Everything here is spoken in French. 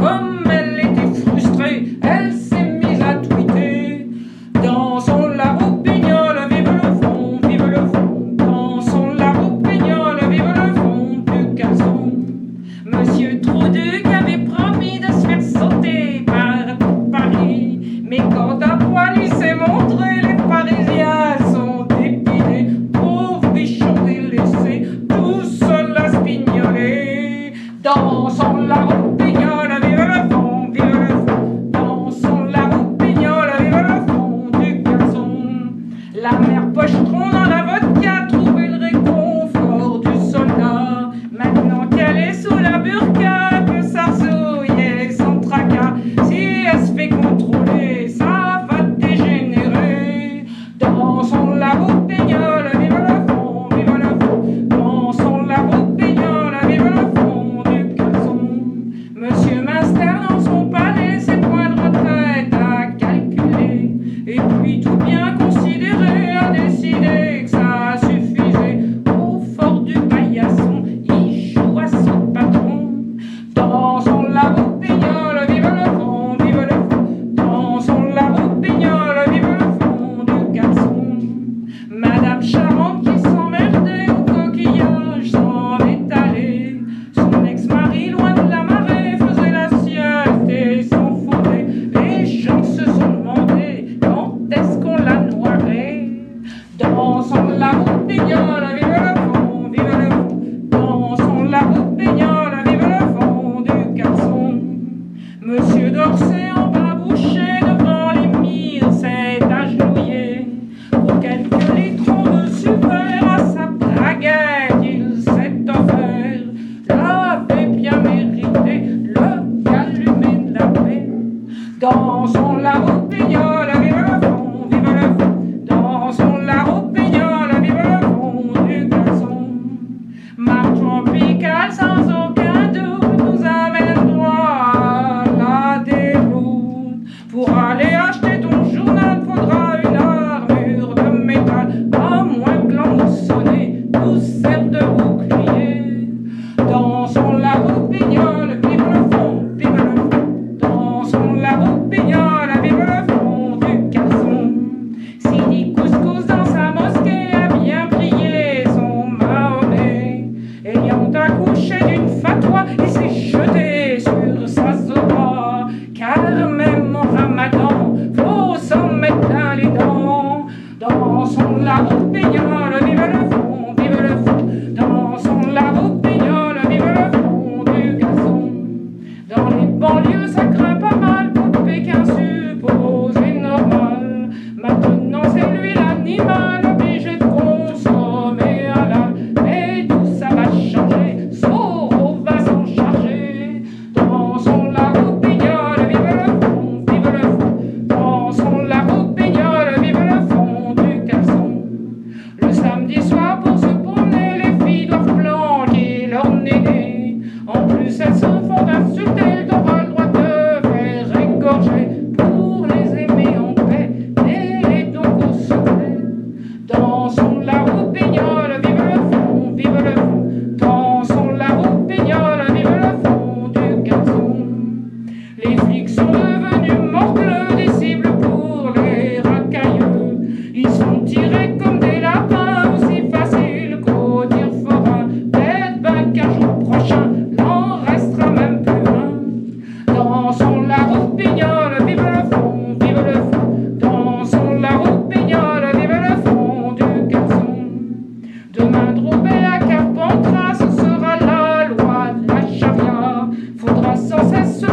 comme elle était frustrée, elle s'est mise à tweeter. Dansons la roupignolle, vive le fond, vive le fond. Dansons la roupignolle, vive le fond du caleçon. Monsieur Trouduc avait promis de se faire sauter par tout Paris, mais quand un poil il s'est montré, les Parisiens sont dépinés. Pauvre bichon délaissé, tout seul à spignoler. Dansons la roupignolle, vive le fond, vive le fond. Dansons la roupignolle, vive le fond du caleçon. La mère Pochetron dans la vodka a trouvé le réconfort du soldat. Maintenant qu'elle est sous la burqa, peut s'arsouiller sans tracas. Si elle se fait contrôler, ça va dégénérer. Dansons la roupignolle, vive le fond, vive le fond. Dansons la roupignolle, vive le fond du caleçon. Monsieur Minster dans son palais, ses points de retraite à calculer. Et puis tout bien considéré, a décidé que ça suffisait. Au fort du paillasson, il joue à son patron. Dansons la roupignolle, vive le fond, vive le fond. Dansons la roupignolle, vive le fond du caleçon. Madame Charente qui s'emmerdait au coquillage s'en est allée. Son ex-mari loin de la marée faisait la sieste et s'en foutait. Les gens se sont demandé quand est-ce qu'on la noirait. Dansons la roupignolle, vive le fond, vive le fond. Dansons la roupignolle, vive le fond du caleçon. Monsieur d'Orsay en babouché devant les murs s'est agenouillé. Pour quelques litrons de super à sa braguette il s'est offert. L'avait bien mérité le calumet de la paix. Dansons la roupignolle, vive le fond, vive le fond. Dansons la roupignolle, vive le fond du caleçon. Marche tropicale sans aucun doute nous amène droit à la déroute. Pour aller acheter ton journal, faudra une armure de métal, à moins que l'emmoissonné nous serve de bouclier. Dansons la roupignolle, vive le fond, vive le fond. Dansons la roupignolle, vive le fond du caleçon. Sidi Couscous dans sa mosquée a bien prié son Mahomet. Ayant accouché d'une fatwa, il s'est jeté sur sa zora. Car même en ramadan, faut s'en mettre dans les dents. Dansons la roupignolle, vive le fond, vive le fond. Dansons la roupignolle, vive le fond du caleçon. Dans les banlieues, ça craint pas mal pour Pékin supposé normal. Maintenant, c'est lui l'animal obligé de consommer halal. Mais tout ça va changer, Zorro va s'en charger. Dansons la roupignolle, vive le fond, vive le fond. Dansons la roupignolle, vive le fond du caleçon. Le samedi soir, pour se promener, les filles doivent planquer leur nez. En plus, elles se font insulter, t'auras le droit de faire égorger. Pour les aimer en paix, et donc au secret. Dansons la roupignolle, vive le fond, vive le fond. Dansons la roupignolle, vive le fond du caleçon. Les flics sont devenus morbleux, des cibles pour les racailleux. Ils sont tirés comme des lapins, aussi facile qu'au tir forain. Peut-être ben qu'un jour prochain, n'en restera même plus un. Dansons la roupignolle, vive le fond, vive le fond. Dansons la roupignolle, vive le fond du caleçon. Demain, Drobet à Carpentras, ce sera la loi de la charia. Faudra sans cesse se